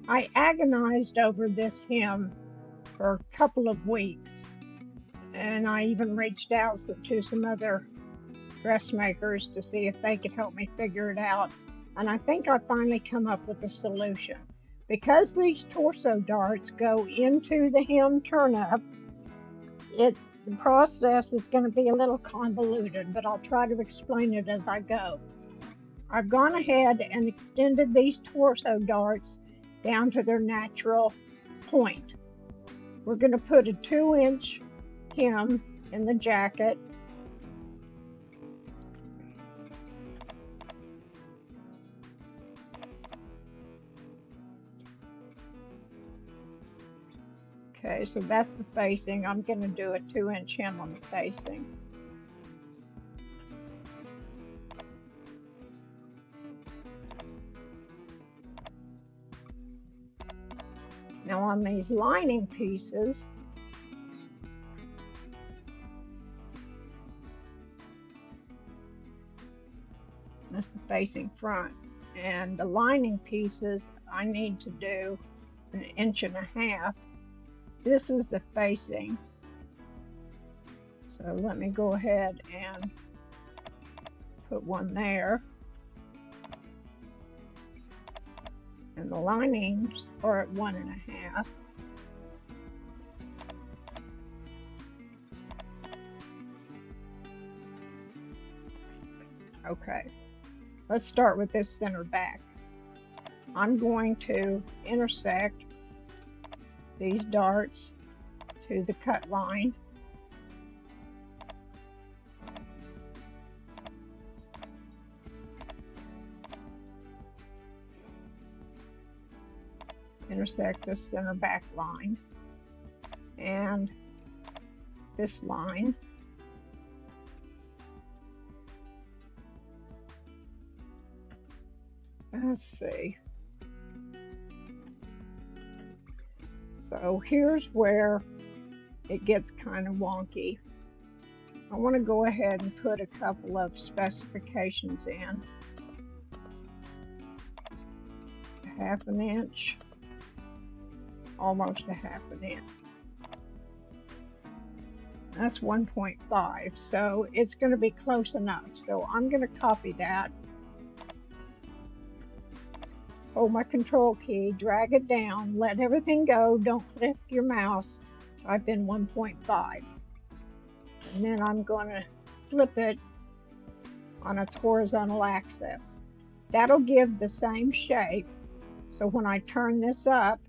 I agonized over this hem for a couple of weeks, and I even reached out to some other dressmakers to see if they could help me figure it out. And I think I finally come up with a solution. Because these torso darts go into the hem turn up, the process is going to be a little convoluted, but I'll try to explain it as I go. I've gone ahead and extended these torso darts down to their natural point. We're going to put a 2-inch hem in the jacket. Okay, so that's the facing. I'm going to do a 2-inch hem on the facing. Now on these lining pieces, that's the facing front, and the lining pieces I need to do 1.5 inches. This is the facing. So let me go ahead and put one there. And the linings are at 1.5. Okay, let's start with this center back. I'm going to intersect these darts to the cut line. Intersect this center back line and this line. Let's see. So here's where it gets kind of wonky. I want to go ahead and put a couple of specifications in. 1/2 inch, almost 1/2 inch. That's 1.5, so it's going to be close enough. So I'm going to copy that. Hold my control key, drag it down, let everything go, don't click your mouse. Type in 1.5. And then I'm going to flip it on its horizontal axis. That'll give the same shape. So when I turn this up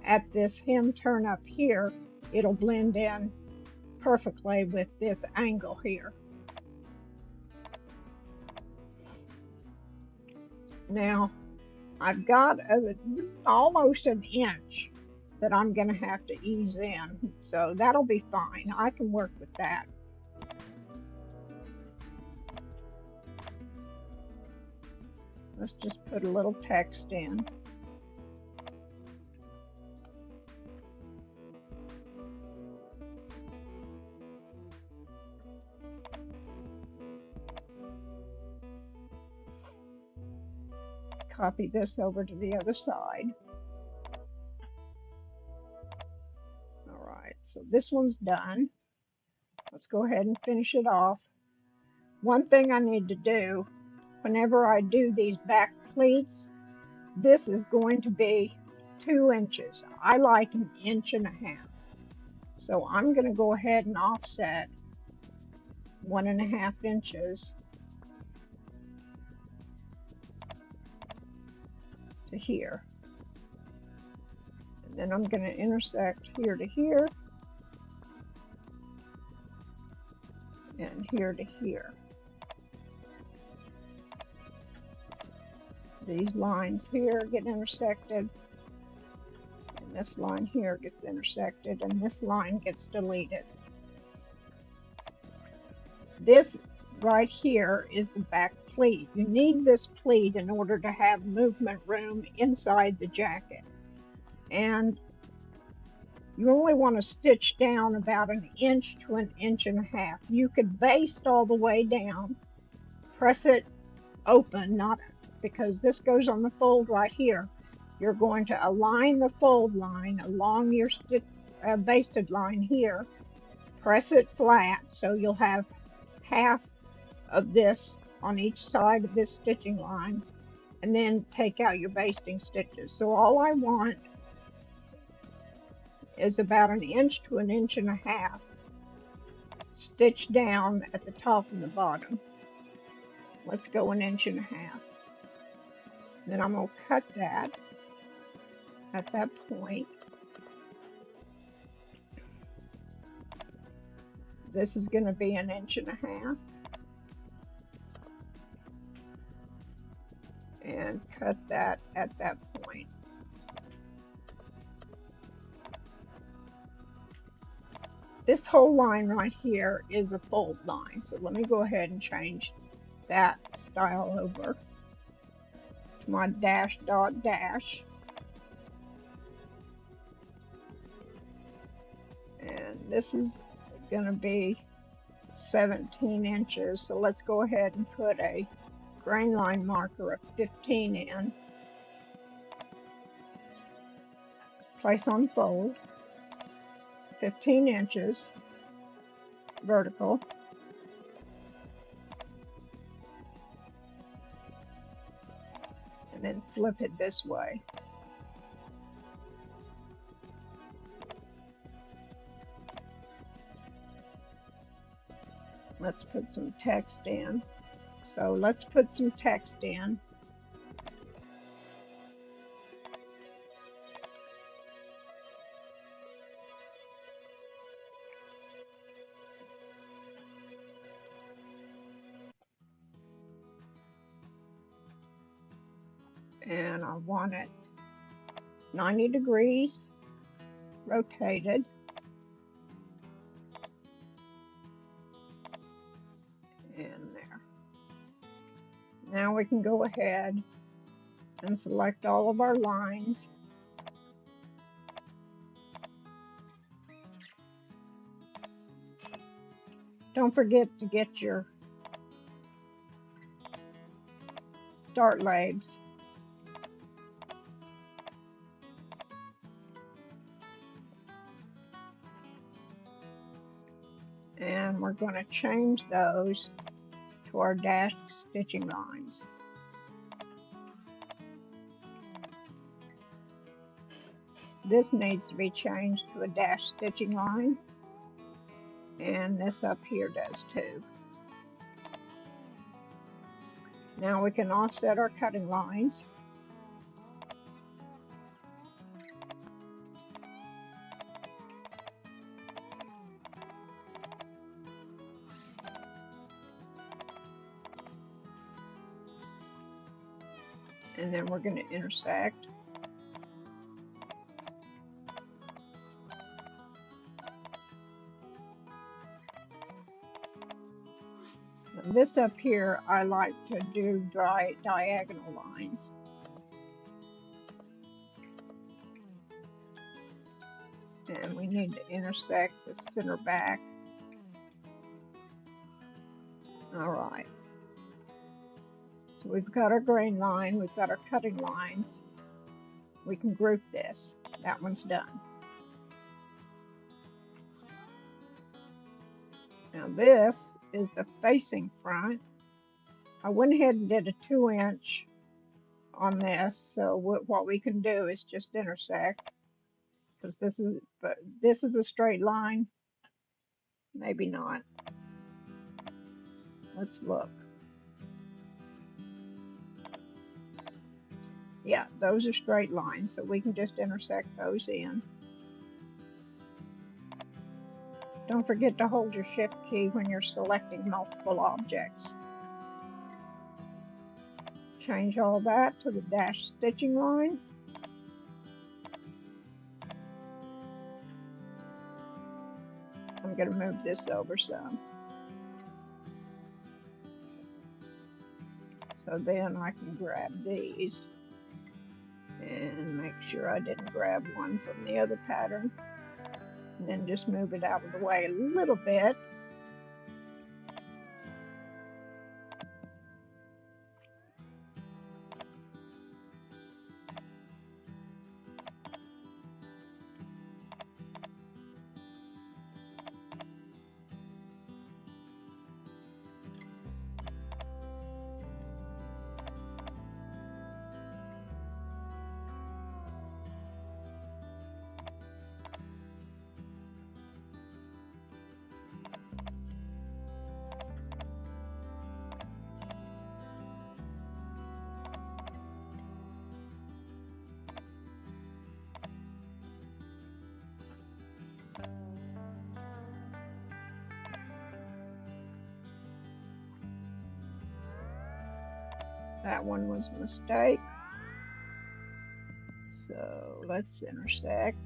at this hem turn up here, it'll blend in perfectly with this angle here. Now, I've got almost 1 inch that I'm going to have to ease in, so that'll be fine. I can work with that. Let's just put a little text in. Copy this over to the other side. All right, so this one's done. Let's go ahead and finish it off. One thing I need to do, whenever I do these back pleats, this is going to be 2 inches. I like 1.5 inches. So I'm going to go ahead and offset 1.5 inches to here. And then I'm going to intersect here to here and here to here. These lines here get intersected, and this line here gets intersected, and this line gets deleted. This right here is the back pleat. You need this pleat in order to have movement room inside the jacket. And you only want to stitch down about 1 inch to 1.5 inches. You could baste all the way down, press it open, not because this goes on the fold right here. you're going to align the fold line along your basted line here. Press it flat so you'll have half of this on each side of this stitching line, and then take out your basting stitches. So all I want is about 1 inch to 1.5 inches stitched down at the top and the bottom. Let's go 1.5 inches. Then I'm going to cut that at that point. This is going to be 1.5 inches. And cut that at that point. This whole line right here is a fold line. So let me go ahead and change that style over to my dash dot dash. And this is going to be 17 inches. So let's go ahead and put a grain line marker of 15 in. Place on fold, 15 inches vertical. And then flip it this way. Let's put some text in. So let's put some text in. And I want it 90 degrees rotated. And there. Now we can go ahead and select all of our lines. Don't forget to get your dart legs. And we're going to change those to our dashed stitching lines. This needs to be changed to a dashed stitching line, and this up here does too. Now we can offset our cutting lines. And then we're going to intersect. And this up here, I like to do diagonal lines. And we need to intersect the center back. All right. So we've got our grain line, we've got our cutting lines. We can group this. That one's done. Now this is the facing front. I went ahead and did a 2-inch on this. So what we can do is just intersect, because this is a straight line. Maybe not. Let's look. Yeah, those are straight lines, so we can just intersect those in. Don't forget to hold your shift key when you're selecting multiple objects. Change all that to the dashed stitching line. I'm going to move this over some. So then I can grab these and make sure I didn't grab one from the other pattern. And then just move it out of the way a little bit. That one was a mistake. So let's intersect.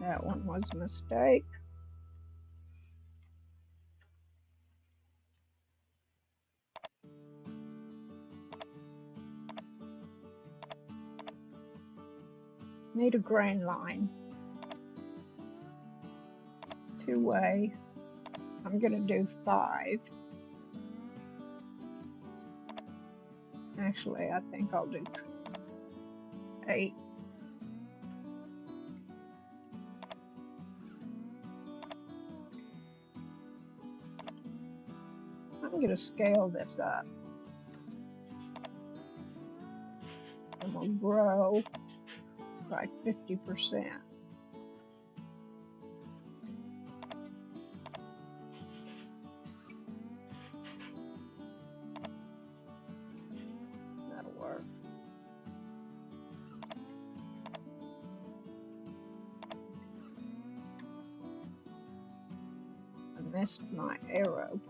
That one was a mistake. Need a grain line. Two-way. I'm going to do 5. Actually, I think I'll do 8. I'm going to scale this up. And we'll grow by 50%. That'll work. I missed my arrow.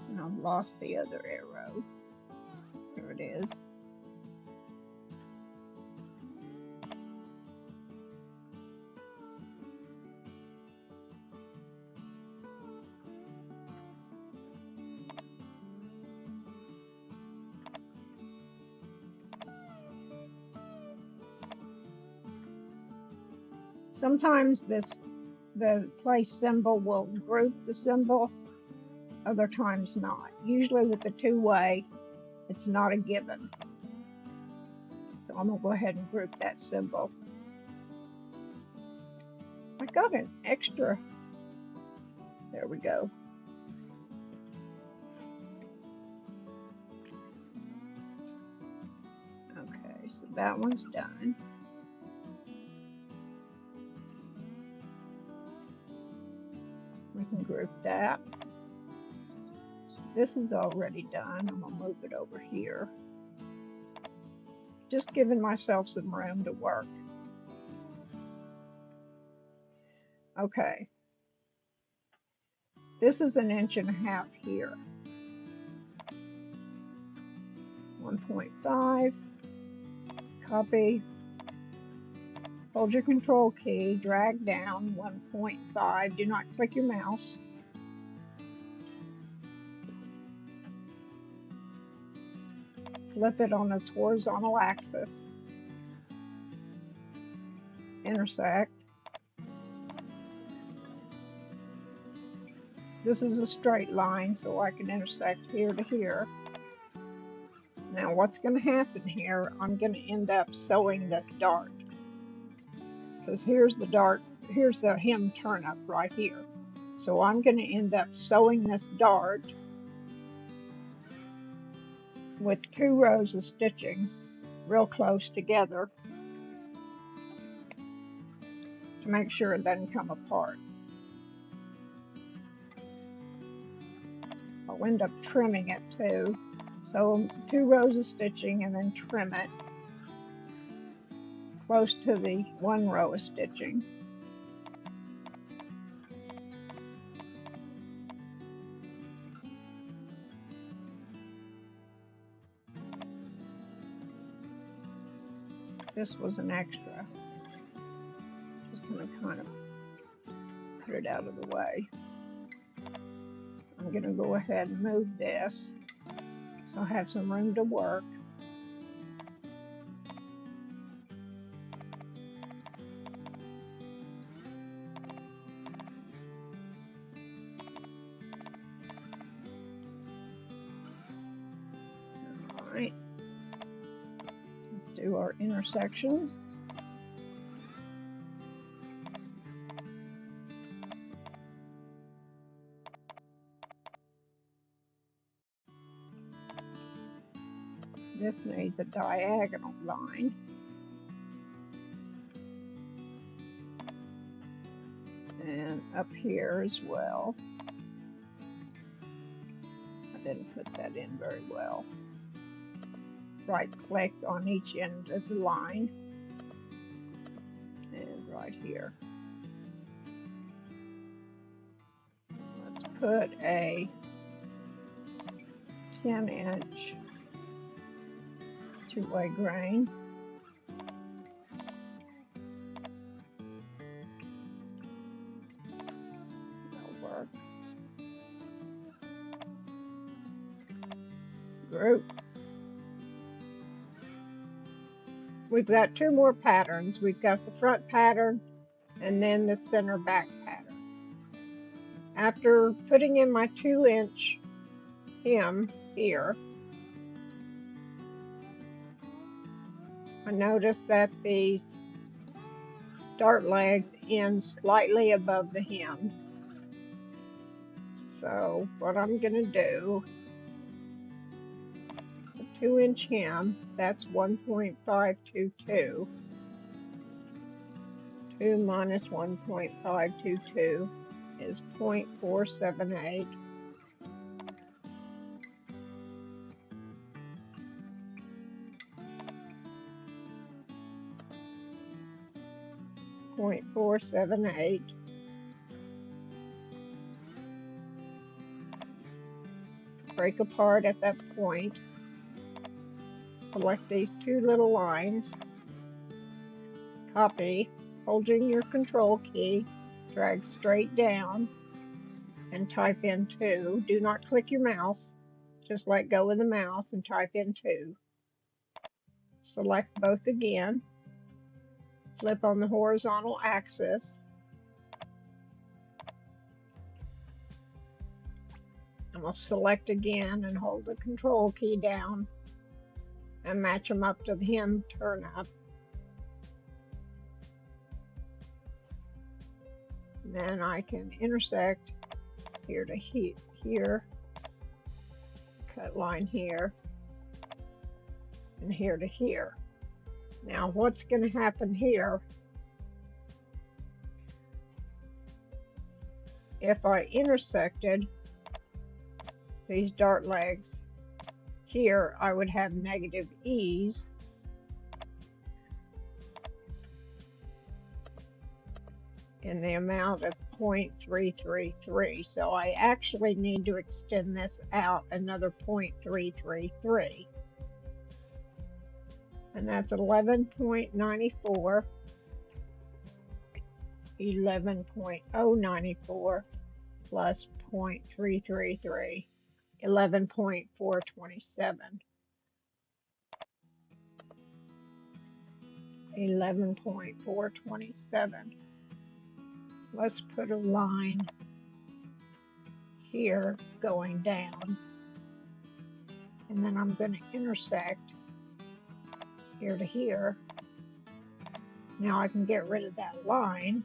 And I've lost the other arrow. Here it is. Sometimes the place symbol will group the symbol, other times not. Usually with the two-way, it's not a given. So I'm going to go ahead and group that symbol. I got an extra. There we go. Okay, so that one's done. We can group that. This is already done. I'm going to move it over here. Just giving myself some room to work. Okay. This is 1.5 inches here. 1.5. Copy. Hold your control key, drag down 1.5. Do not click your mouse. Flip it on its horizontal axis. Intersect. This is a straight line, so I can intersect here to here. Now what's going to happen here, I'm going to end up sewing this dart. Because here's the dart, here's the hem turnip right here. So I'm going to end up sewing this dart with 2 rows of stitching real close together to make sure it doesn't come apart. I'll end up trimming it too. So 2 rows of stitching and then trim it close to the 1 row of stitching. This was an extra. Just going to kind of put it out of the way. I'm going to go ahead and move this so I have some room to work. All right. Let's do our intersections. This needs a diagonal line. And up here as well. I didn't put that in very well. right click on each end of the line and right here. Let's put a 10-inch two-way grain. That'll work. Group. We've got two more patterns. We've got the front pattern and then the center back pattern. After putting in my 2-inch hem here, I noticed that these dart legs end slightly above the hem. So what I'm going to do, the 2-inch hem, that's 1.522. 2 minus 1.522 is 0.478. .478. Break apart at that point. Select these two little lines. Copy, holding your control key, drag straight down and type in 2. Do not click your mouse, just let go of the mouse and type in 2. Select both again, flip on the horizontal axis. I'm going to select again and hold the control key down and match them up to the hem turn up. Then I can intersect here to here, cut line here, and here to here. Now what's going to happen here, if I intersected these dart legs here, I would have negative e's. In the amount of 0.333. So I actually need to extend this out another 0.333. And that's 11.94, 11.094 plus 0.333, 11.427. 11.427. Let's put a line here going down, and then I'm going to intersect here to here. Now I can get rid of that line.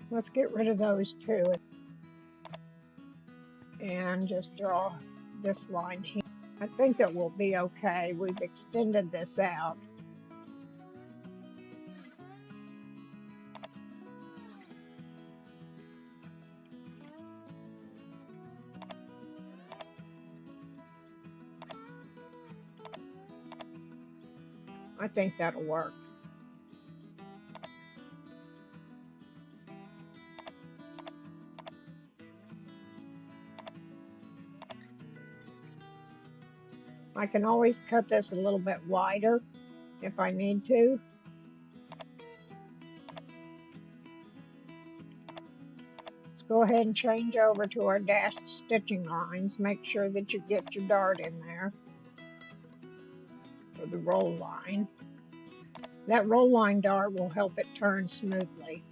Let's get rid of those two and just draw this line here. I think that will be okay. We've extended this out. I think that'll work. I can always cut this a little bit wider if I need to. Let's go ahead and change over to our dashed stitching lines. Make sure that you get your dart in there for the roll line. That roll line dart will help it turn smoothly.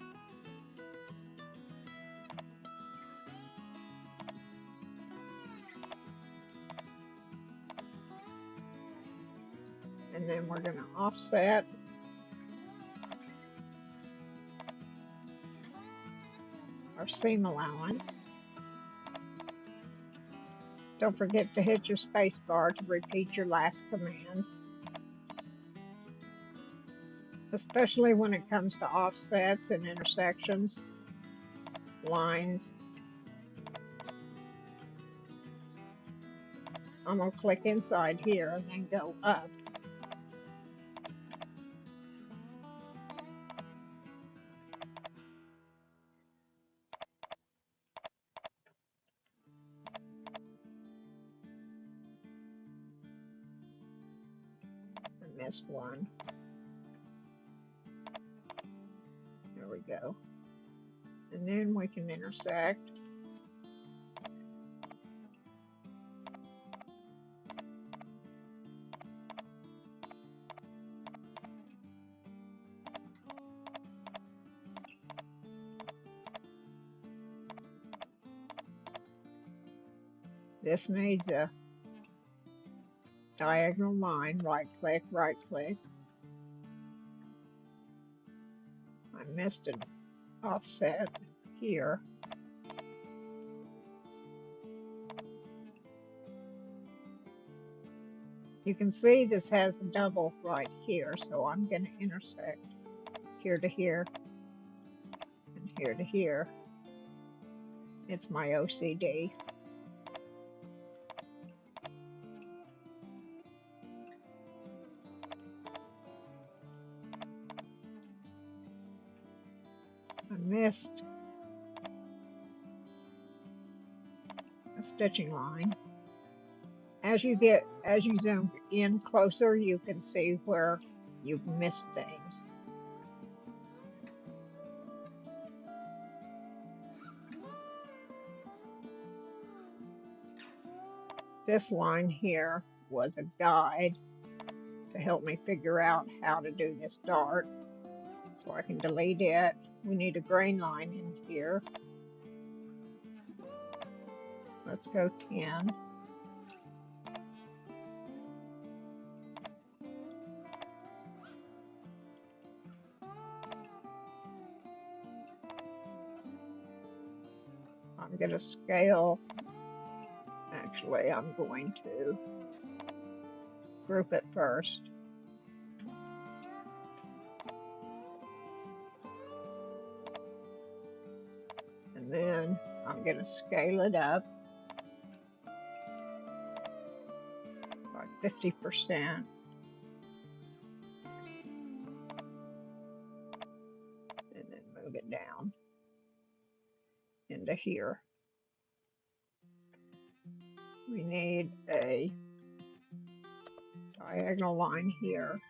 And then we're going to offset our seam allowance. Don't forget to hit your space bar to repeat your last command, especially when it comes to offsets and intersections, lines. I'm going to click inside here and then go up. I missed one. There we go. And then we can intersect. This needs a diagonal line. Right click, right click. I missed an offset here. You can see this has a double right here, so I'm going to intersect here to here and here to here. It's my OCD. I missed a stitching line. As you zoom in closer, you can see where you've missed things. This line here was a guide to help me figure out how to do this dart. So I can delete it. We need a grain line in here. Let's go 10. I'm going to scale. Actually, I'm going to group it first. And then I'm going to scale it up by 50%. And then move it down into here. We need a diagonal line here.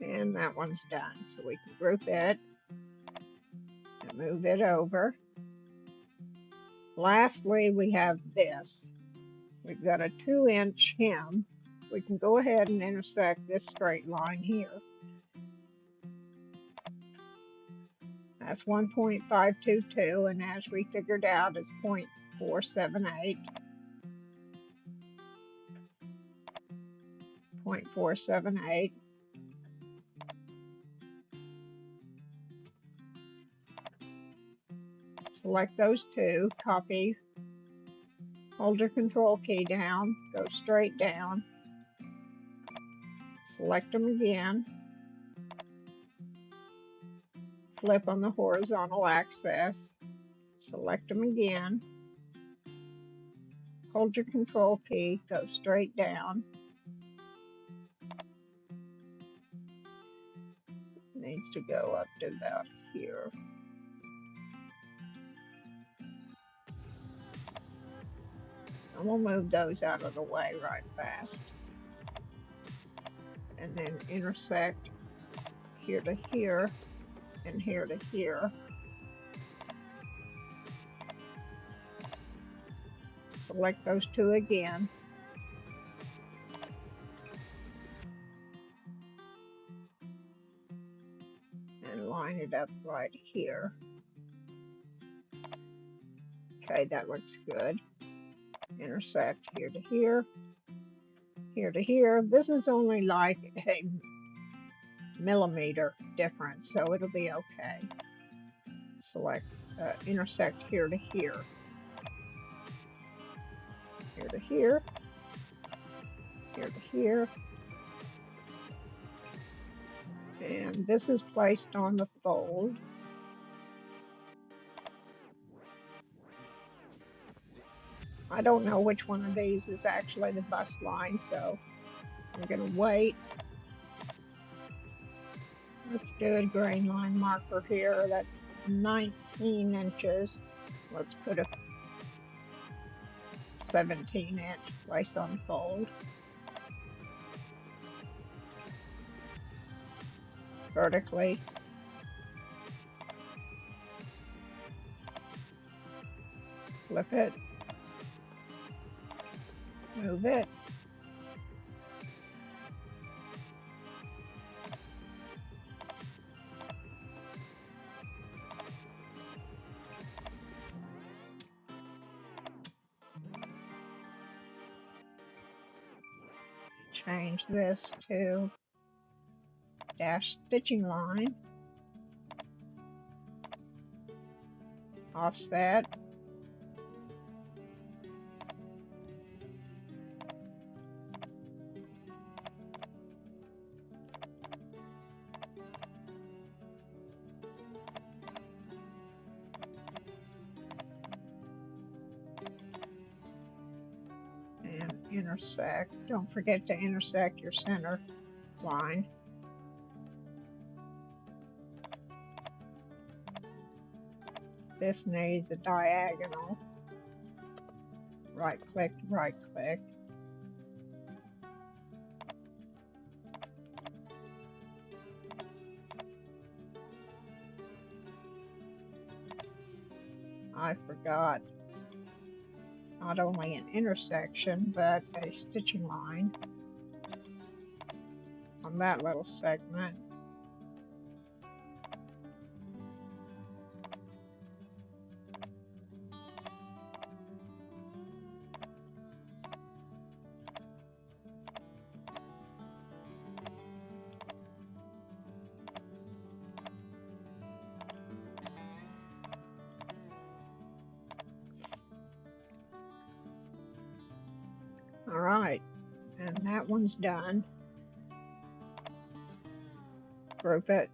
And that one's done. So we can group it and move it over. Lastly, we have this. We've got a 2-inch hem. We can go ahead and intersect this straight line here. That's 1.522, and as we figured out, is 0.478. 0.478. Select those two, copy, hold your control key down, go straight down, select them again, flip on the horizontal axis, select them again, hold your control key, go straight down. It needs to go up to about here. And we'll move those out of the way right fast. And then intersect here to here and here to here. Select those two again. And line it up right here. Okay, that looks good. Intersect here to here, here to here. This is only like a millimeter difference, so it'll be okay. Select, intersect here to here. here to here, here to here. And this is placed on the fold. I don't know which one of these is actually the bust line, so I'm going to wait. Let's do a grain line marker here. That's 19 inches. Let's put a 17-inch placed on fold. Vertically. Flip it. Move it. Change this to dash stitching line. Offset. And intersect. Don't forget to intersect your center line. This needs a diagonal. Right click, right click. I forgot not only an intersection, but a stitching line on that little segment. All right, and that one's done. Group it.